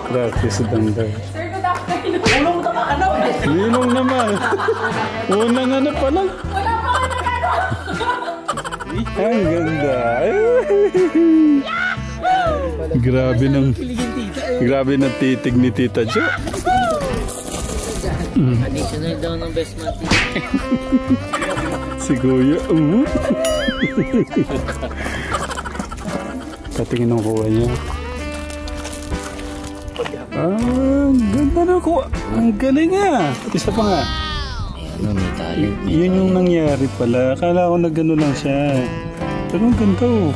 Practice lang daw. Sir, good afternoon. Ulong ka ba? Ano? Ninong naman. Unang ano pa lang. Wala pa ka nagano. Ang ganda. Grabe ng titig ni Tita Jo. Additional daw ng best man. Si Kuya. Patingin ng kuha niya. Ang ganda na kuha. Ang galing nga. Isa pa nga. Yun yung nangyari pala. Akala ko na gano'n lang siya. Pero ang ganda oh.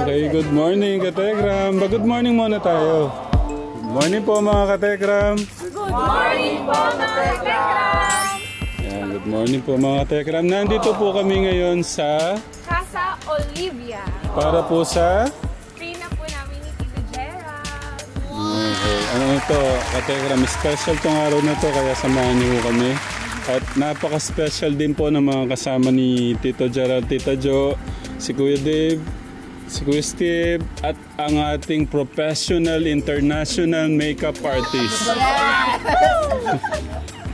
Okay, good morning Kategram. Good morning muna tayo. Good morning po mga Kategram. Good morning po mga Kategram. Yan, good morning po mga Kategram. Nandito po kami ngayon sa Casa Olivia. para po sa Free na po namin ni Tito Gerald. okay. Ano ito Kategram, special tong araw na to kaya samahan niyo kami. At napaka-special din po ng mga kasama ni Tito Gerald, Tita Jo, si Kuya Dave, si Kuya Steve, at ang ating professional international makeup artist.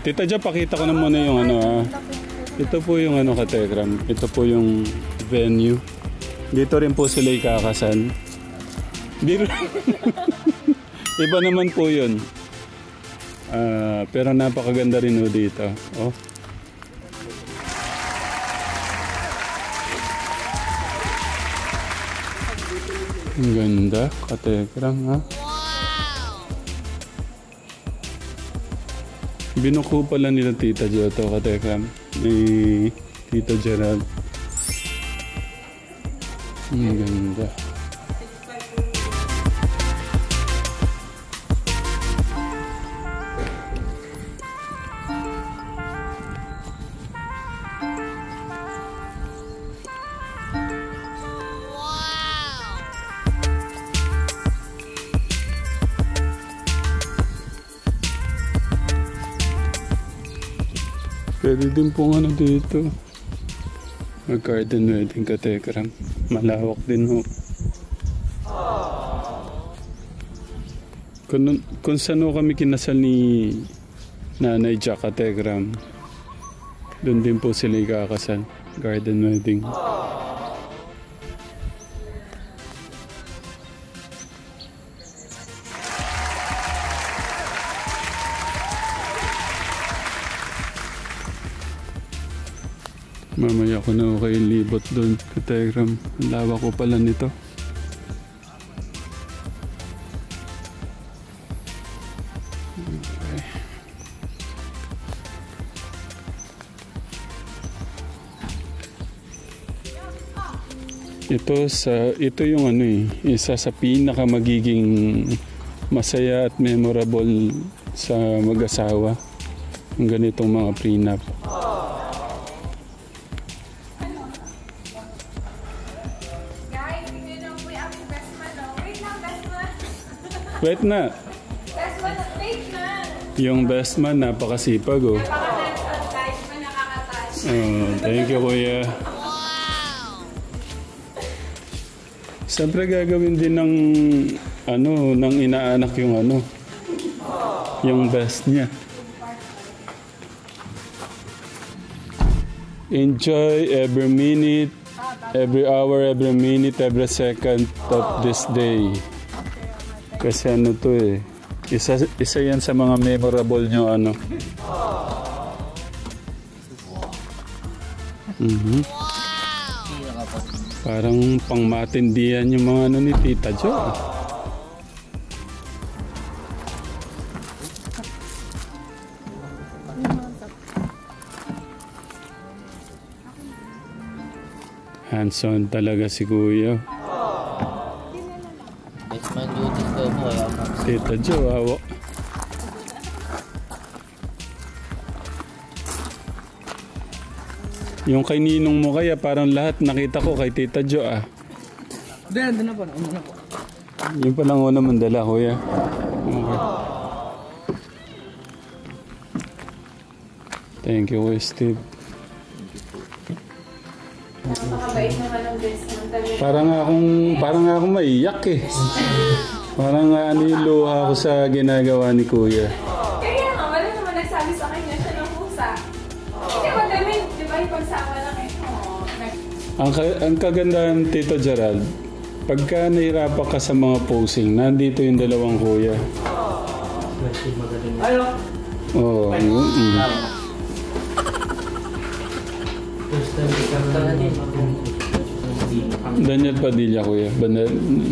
Tita Jo, pakita ko na muna yung ano ha. Ito po yung ano Kategram. Ito po yung venue. Dito rin po sila ikakasal. Iba naman po yun. Pero napakaganda rin o dito. Oh. Ang ganda, Kategram ha. Binuko pala nila Tita Jo to, Kategram. Ni Tito Gerald. Ang ganda. Pwede din pong ano dito. Mag-garden wedding Kategram. Malawak din ho. Kung saan ho kami kinasal ni Nanay Jack Kategram, doon din po sila ikakasal. Garden wedding. Mamaya ko na kayo libot doon, Kategram. Ang lawa ko pala nito. Okay. Ito yung ano isa sa pinaka magiging masaya at memorable sa mag-asawa. Ang ganitong mga prenup. Wait na. Best man at fake man. Yung best man, napakasipag oh. Napaka-hands-on guys, man nakakatouch. Oh, thank you Kuya. Siyempre gagawin din ng ano, ng inaanak yung ano. Yung best niya. Enjoy every minute, every hour, every minute, every second of this day. Kasi ano to eh. Isa yan sa mga memorable nyo ano. Parang pangmatindihan yung mga ano ni Tita Jo. Hands-on talaga si Kuya. Best man duties daw po kaya ako. Tita Jo, awa. Yung kay ninong mo kaya parang lahat nakita ko kay Tita Jo ah. Doon na po. Una po. Yung palang una mandala kuya. Okay. Thank you Kuya Steve. Napakabait naman ang best man talaga. Parang akong maiyak eh. Parang ano yung luha ko sa ginagawa ni Kuya. Kaya nga, wala naman nagsabi sa akin na siya ng pusa. Hindi ba kami, di ba yung pagsama lang eh. Ang kagandahan Tito Gerald, pagka nahirapan ka sa mga posing, nandito yung dalawang kuya. Ano? Oo. Daniel Padilla kuya.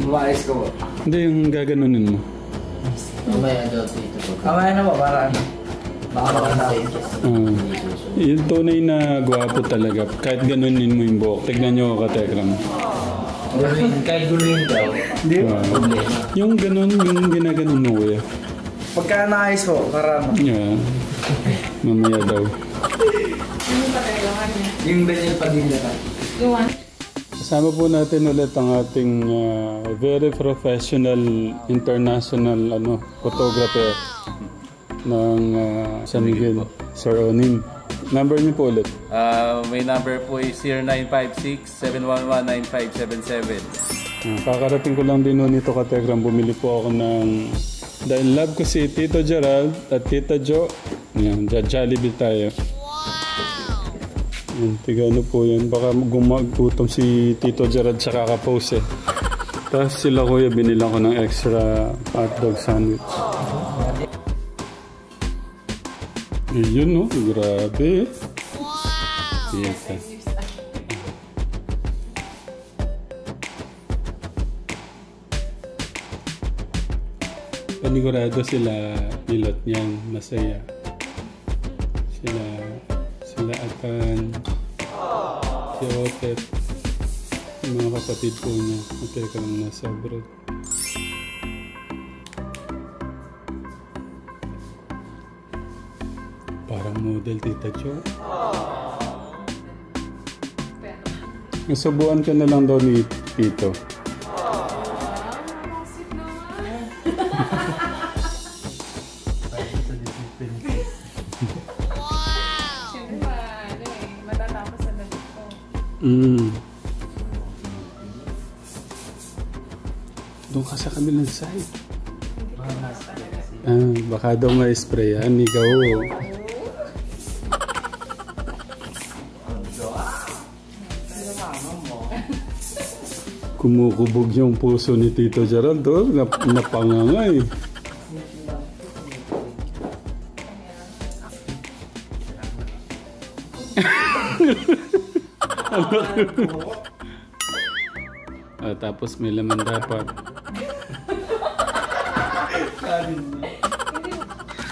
Maayos ko po. Hindi, yung gaganunin mo. Mamaya daw dito po. Kamaya na po para ano. Baka makasama. Yung tunay na gwapo talaga. Kahit ganunin mo yung buhok. Tignan nyo ka, Tekram. Kahit guluhin daw. Hindi. Problema. Yung ganun, yung ginaganon mo kuya. Pagka naayos po, para ano. Yeah. Mamaya daw. Ano pa kailangan niya? Yung Daniel Padilla ka. Iwan. Kasama po natin ulit ang ating very professional international photographer ng San Miguel, Sir Onim. Number niyo po ulit. May number po is 0956-711-9577. Kakarating ko lang din nito ka Tegram. Bumili po ako ng... Dahil love ko si Tito Gerald at Tita Jo. Yan, Jollibee tayo. Yan, tiga ano po yan. Baka gumagutong si Tito Gerald sa kakapost eh. Tapos sila kuya binila ko ng extra hotdog sandwich. Yun no, grabe. Yes. Panigurado sila pilot niyan, masaya. Sila Atan, si Otet, yung mga kapatid po niya. Teka lang, nasa abroad. Parang model, Tita Jo. Nasubuan ka na lang daw ni Tito. Doon ka sa kabilang side. Baka daw ma-sprayan. Ikaw. Kumukubog yung puso ni Tito Gerald. Napangangay. Tapos may laman dapat.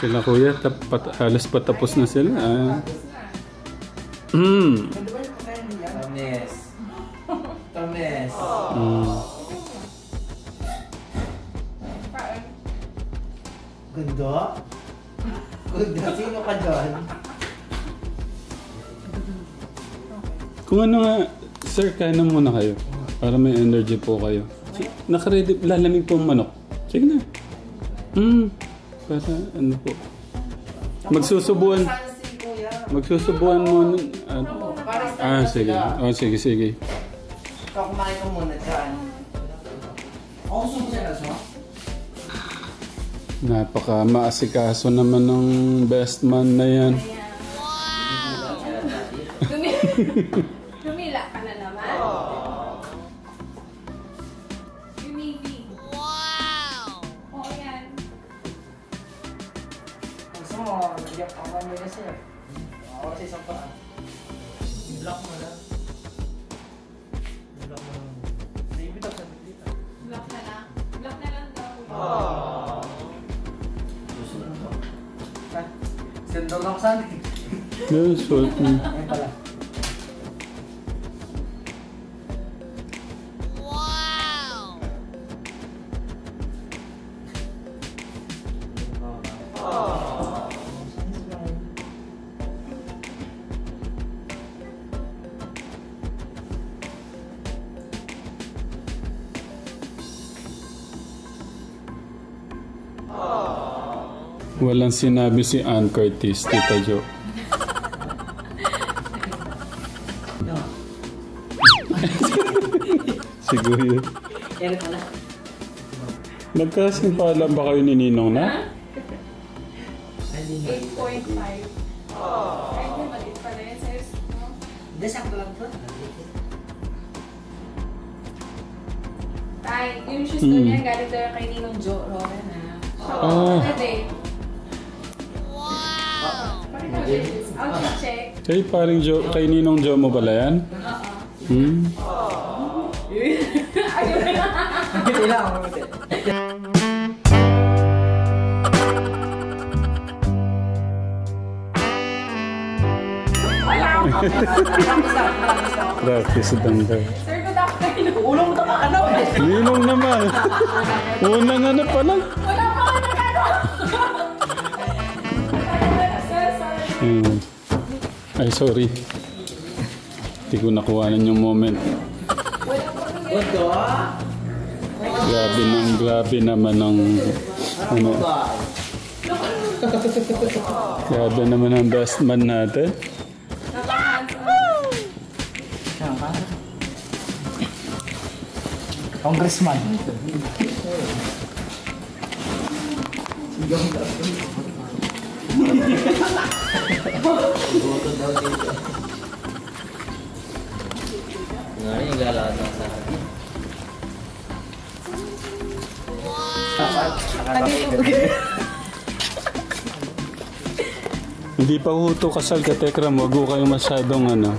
Sila kuya, halos patapos na sila. Tamis. Tamis. Ganda? Ganda? Sino ka dyan? Kung ano nga, sir, kaya na muna kayo. Para may energy po kayo. Nakaready, lalamig po ang manok. Sige na. Para ano po. Magsusubuan mo. Sige. Sige. Ikaw kumain ko muna dyan. Ako sumusunod mo? Napaka maasikaso naman ng best man na yan. Lumila ka na naman. Maybe. Wow! Oo yan. Gusto mo, nagyak ako kami na sir. Ako sa isang paan. I-block mo lang. I-block mo lang. Naibitak sa dito. Block na lang. Block na lang daw. Sendor lang saan. Yes, what? Ayun pala. Walang sinabi si Ann Curtis, Tita Jo. Siguro. Yan pala. Nagkasing paalam ba kayo ni Ninong na? 8.5. Ay, hindi, maliit pa rin. Sa'yo, no? Hindi, sakto lang to. Tay, yung shoes doon yan, galing daw kay Ninong Jo Rowan, ha? Pwede. Wow! Pakita mo yung shoes. I'll check. Kay Ninong Jo mo pala yan? Hmm? Ayun na. Kailangan mo kasi. Practice lang daw. Sir, good afternoon. Ulong mo tama ano eh. Ninong naman. Unang ano pa lang. Wala pa ka nagagawa. Sir, sorry. Ay, sorry. Hindi ko nakuhanan yung moment. Wala pa ka Odo. Grabe naman ang ano. Grabe naman ang best man natin. Congressman. Ngayon yung lalakad lang sa akin. Hindi pa huto kasal ka, Tekram. Wag ko kayo masyadong ano.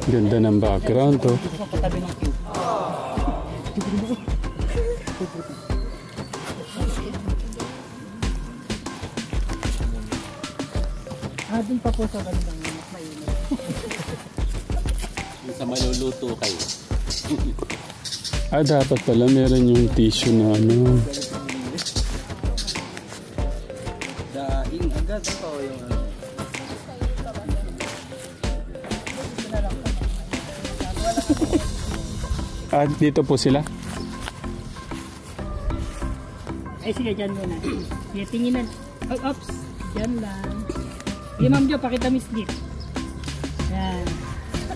Ganda ng background to. Dun pa po sa bandang mainit. Sa maluluto kayo. Dapat pala meron yung tissue na ano. Daing agad ako yung ano. Dito po sila? Ay, sige, dyan muna. Sige, tinginan. Oh, oops. Dyan lang. Sige, Ma'am Jo, pakita Miss Gift. Yan.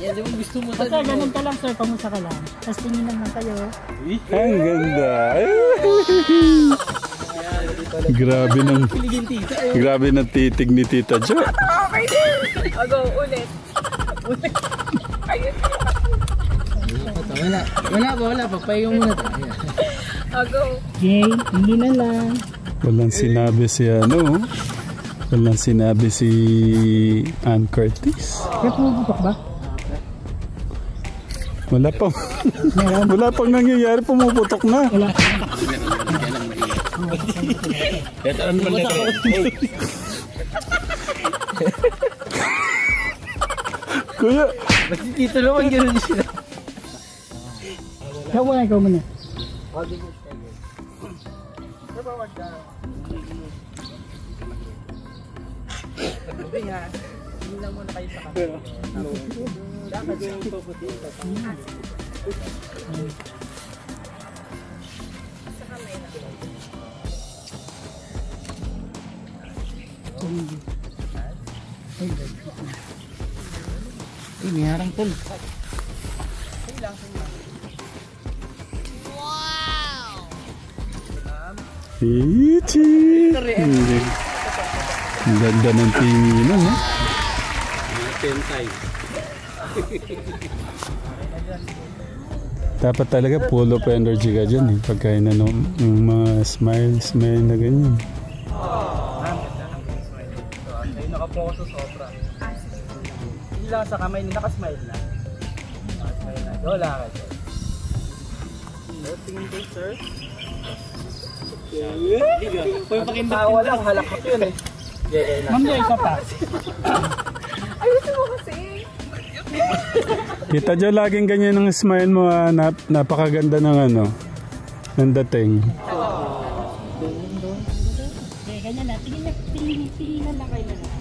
Yan, di mo gusto mo Basta ganun ka lang, sir. Pamusa ka lang. Tapos tinginan lang kayo. Ang ganda. Grabe ng titig ni Tita Jo. Okay din. Go, ulit. Ayun. Wala. Pagpahingong muna tayo. Go. Okay, tinginan lang. Walang sinabi si ano. Walang sinabi si Ann Curtis. Kaya pumuputok ba? Wala pang nangyayari, pumuputok na. Wala. Ito ano man na Kuya, Dito naman gano'n sila. Ikaw muna. May harang tol. Ichi! Ang ganda ng tinginan, ha? Tentay. Dapat talaga full of energy ka dyan, eh. Pagka yung mga smile na ganyan. Ay, nakaposo sobra. Hindi lang sa kamay, nakasmile na. Nakasmile na. Wala ka dyan. Tingin ko, sir. Kung tawa lang, halakot yun eh. Ma'am Jo, isa pa. Ayusin mo kasi. Tita Jo, laging ganyan ang smile mo, ha? Napakaganda ng ano, ng dating. Okay, ganyan na. Tinginan lang kayo na.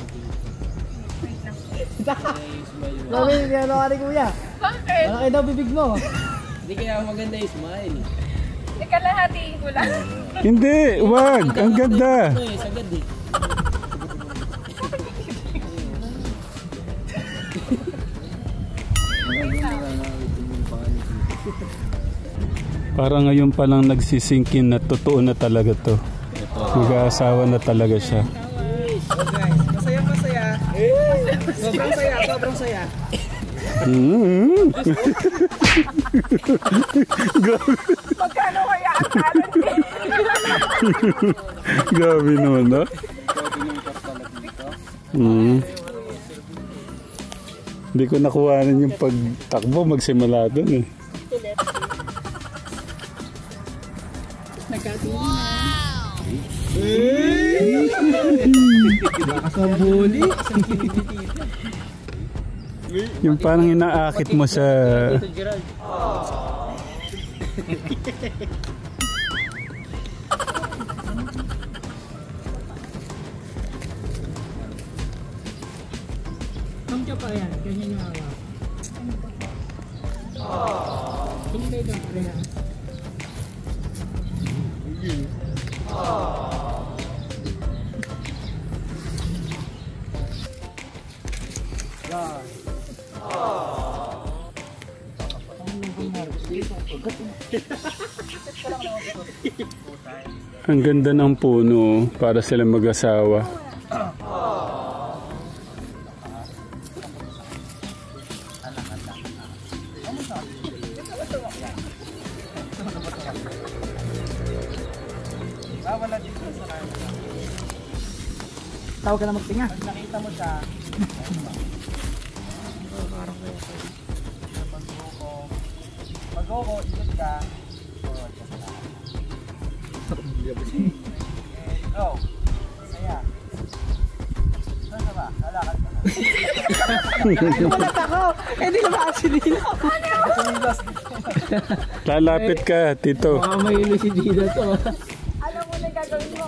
Sabi, ano ka ni kuya? Bakit? Malaki daw bibig mo. Hindi kaya maganda yung smile. Ikalahatiin ko lang. Hindi, wag. Ang ganda. Ano eh, sagad eh. Parang ngayon pa lang nagsisingkin na totoo na talaga to. Mag-aasawa na talaga siya. So guys, masaya. Sobrang saya. Magkano kaya ang talent eh? Grabe naman, no? Hindi ko nakuhanan yung pagtakbo, magsimula dun eh. Nakasambuli. Yung parang inaakit mo sa... Tito Gerald. Ma'am Jo pa yan. Ganyan yung awa. Hindi kayo doon. Kaya. Ang ganda ng puno para sila mag-asawa. Wala dito sa kanya. Tawag ka na magtinga. Pag nakita mo siya, pag-go, ikot ka. Go. Saya. Saan ka ba? Lalakad ka na. Walat ako. Eh di naman kasi nila. Lalapit ka, Tito. Baka may ilo si Dida to. Alam mo na gagawin mo.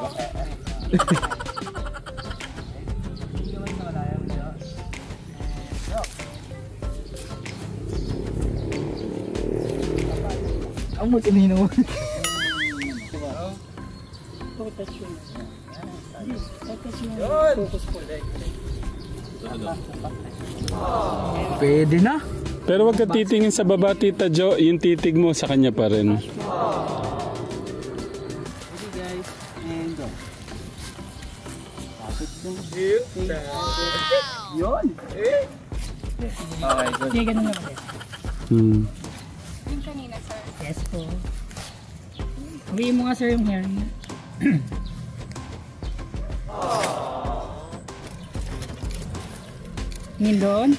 Ang mo tinino mo. Pwede na. Pero wag ka titingin sa baba, Tita Jo. Yung titig mo sa kanya pa rin. Ready guys, and go. Yun. Okay, good. Sige, ganun naman din. Yung kanina, sir. Yes po. Huwiin mo nga sir yung hair niya. Tingin doon.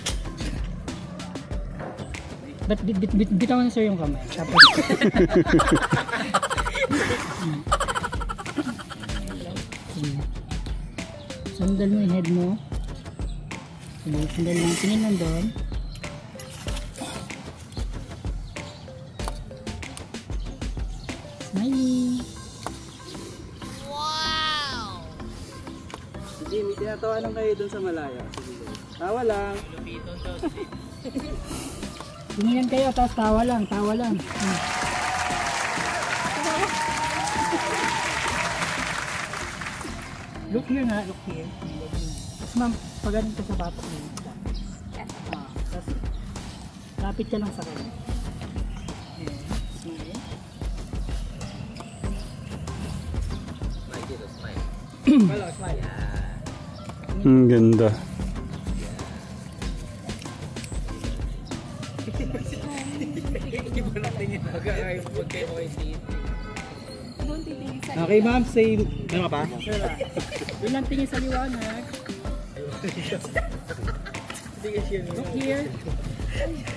Bitawan na sir yung kamay. Tapos. Sandal mo yung head mo. Sandal lang. Tingin lang doon. Smiley. Sige, may tinatawanan kayo dun sa malaya. Sige, tawa lang. Tinginan kayo, tapos tawa lang, tawa lang. Look here nga, look here. Tapos ma'am, pag ganun ka sa batok mo. Tapos, lapit ka lang sa kanya. Yeah, smile. Ang ganda. Okay ma'am, say, ano pa? Yun lang tingin sa liwanag. Look here.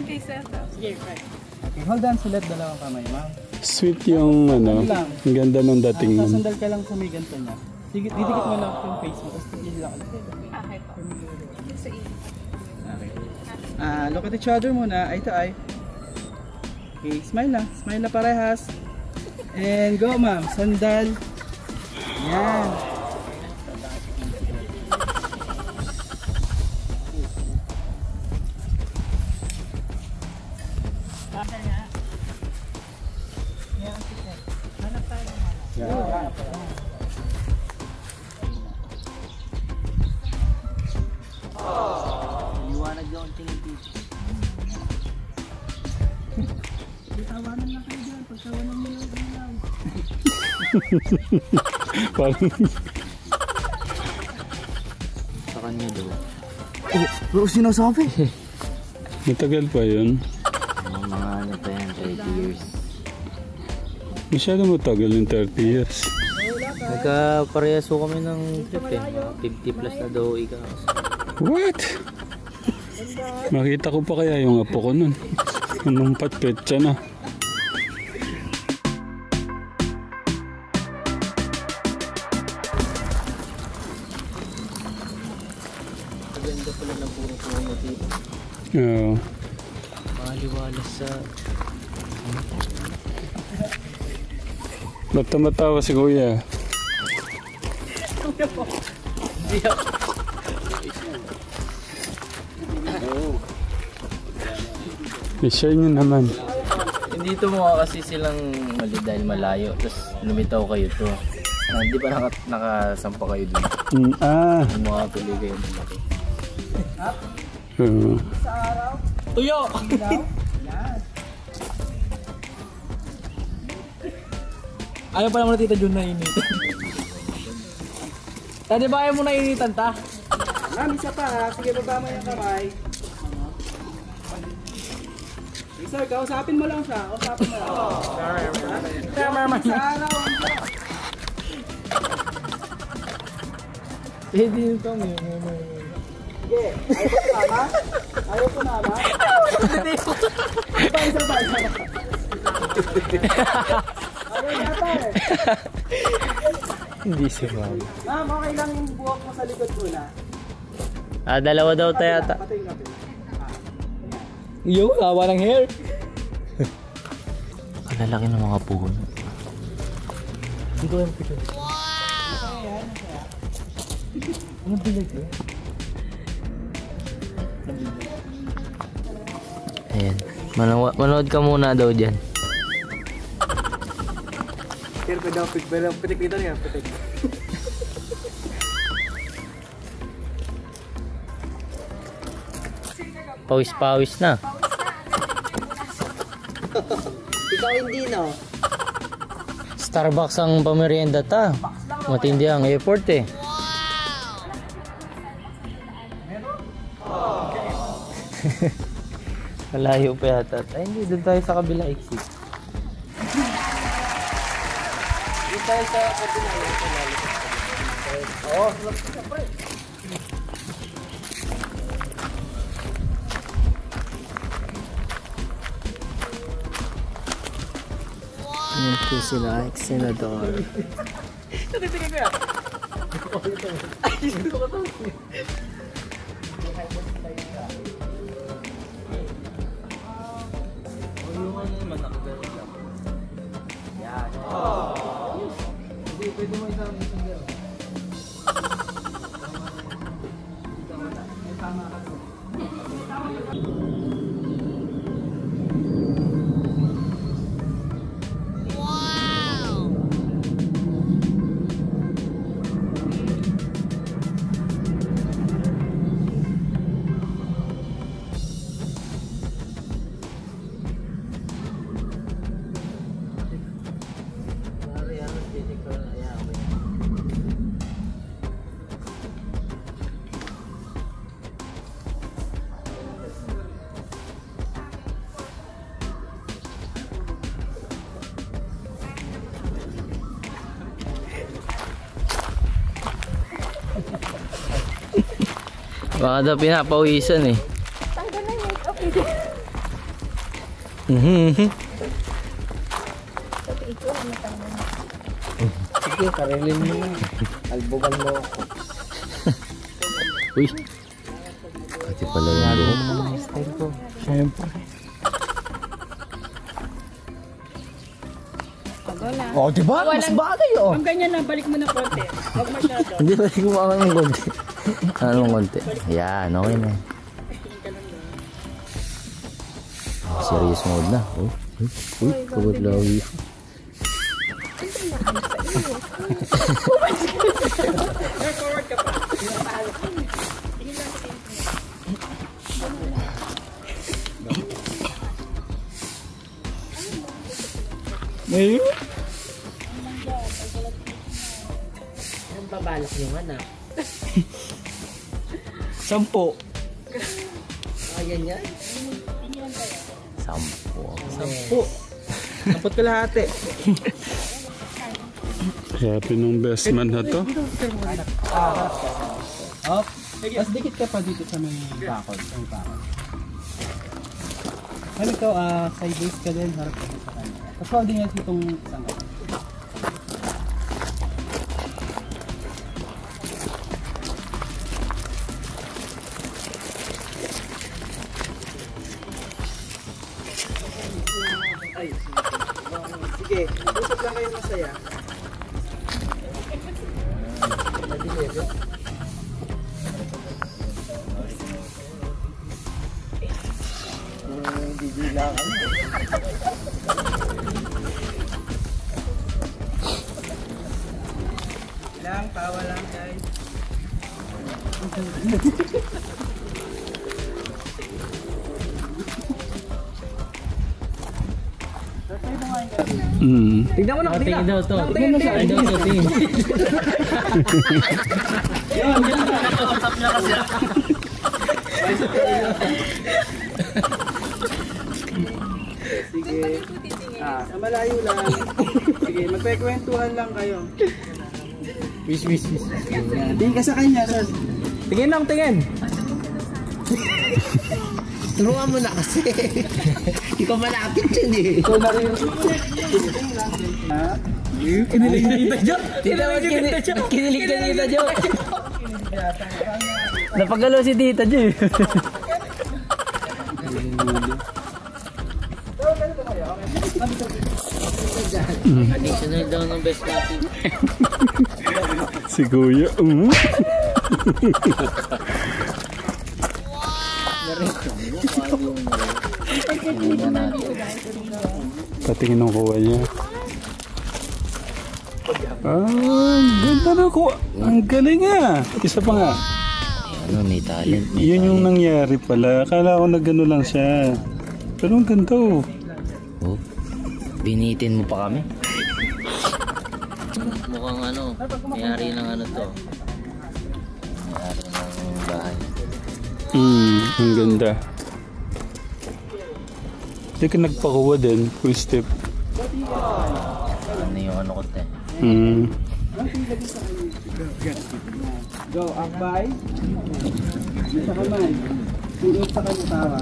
Okay, sir. Sige, right. Okay, hold on, sulat dalawang kamay ma'am. Sweet yung ano. Ang ganda ng dating mo. Sasandal ka lang sa may ganito niya. Sige, didikit mo lang yung face mo, tapos tigil lang ulit. Okay po. Sa iyo. Look at each other muna, eye to eye. Okay, smile na parehas. And go ma'am, sandal. Yan. Parang Sa kanya daw. Oh, sinasabi? matagal pa yun. Mga ano pa yan, 30 years. Masyado matagal yung 30 years. Nagkaparehas ko kami ng trip eh. 50 plus na daw ikaw. What? Makita ko pa kaya yung apo ko nun. Anong patpetsa na. Maganda pala ng puro-puro dito. Oo. Maliwalas sa... Ba't tumatawa si Kuya? I-share nyo naman. Hindi tumukha kasi silang mali dahil malayo. Tapos lumitaw kayo to. Hindi pa nakasampa kayo dun. Tumukha tuloy kayo malaki. Tuyo! Ayaw pa naman na Tita Jun na initan. Tadi ba ayaw mo na initan ta? Ma'am, isa pa ha. Sige, baba mo yung kamay. Sir, kausapin mo lang siya. Kausapin mo lang. Sa araw. Hindi yun to. Sige, ayaw ko nama? Ayaw ko nama? Isa pa. Ayaw yata eh. Hindi si Ma'am. Ma'am, okay lang yung buhok mo sa likod ko na. Dalawa daw tayo ata. Patay ka. Yo, awa ng hair. Kalalaki ng mga puno. Hindi ko yung picture. Anong bilag eh? Ayan. Manood ka muna daw dyan. Pero daw, pitik dito niya, pitik. Pawis-pawis na. Ikaw hindi, no? Starbucks ang pamerienda ta. Matindi ang airport eh. Malayo pa yata. Ay hindi, doon tayo sa kabila exit. Doon tayo sa kabila. Oo, siyempre. Yan po sila, ex-senador. Nakitigay ko yan. Ay, gusto ko ito. Baka daw pinapawisan eh. Tanggal na yung makeup eh. Pati ito, ano tanggal na. Sige, karilin mo na. Albugan mo ako. Uy. Pati pala yung buhok. Style ko. Siyempre. Oh, diba? Mas bagay oh. Ang ganyan na, balik mo na konti. Huwag masyado. Hindi ba gumawa ng konti? Anong konti? Ayan, okay na. Serious mode na. Uy, pagod lawi. Forward ka pa. Ngayon? balak yung anak. 10. Ayan yan. 10 kalahati. Grabe nung best man na to. Up. Mas dikit ka pa dito sa may bakod. Ano ito, sideways ka din, harap ka sa kanya. Tapos holding yan itong isang sige, usap lang kayo masaya. Lang, tawa lang guys. Tignan mo na, Tingin daw to. Tingin mo siya. Tingin daw to, tingin. Sige. Malayo lang. Sige, magpekwentuhan lang kayo. Wish. Tingin ka sa kanya, sir. Tingin lang, tingin. Turuan mo na kasi. Ikaw malapit yun eh. Ikaw na rin. Kinilig na kita, Jo. Kinilig na kita, Jo. Napagalo si Tita, Jo. Additional daw ng best natin. Si Kuya. Patingin ng kuha niya. Ganda na ko. Ang galing nga. Isa pa nga. Ano, may talent. Yun yung nangyari pala. Akala ko na gano'n lang siya. Pero ang ganda oh. Oh, binitin mo pa kami. Mukhang ano, may-ari ng ano to. May-ari ng bahay. Ang ganda. Hindi ka nagpakuha din. Full step. Ano yung ano ko te? Go, up by. Sa kamay. Sunod sa kanya tawa.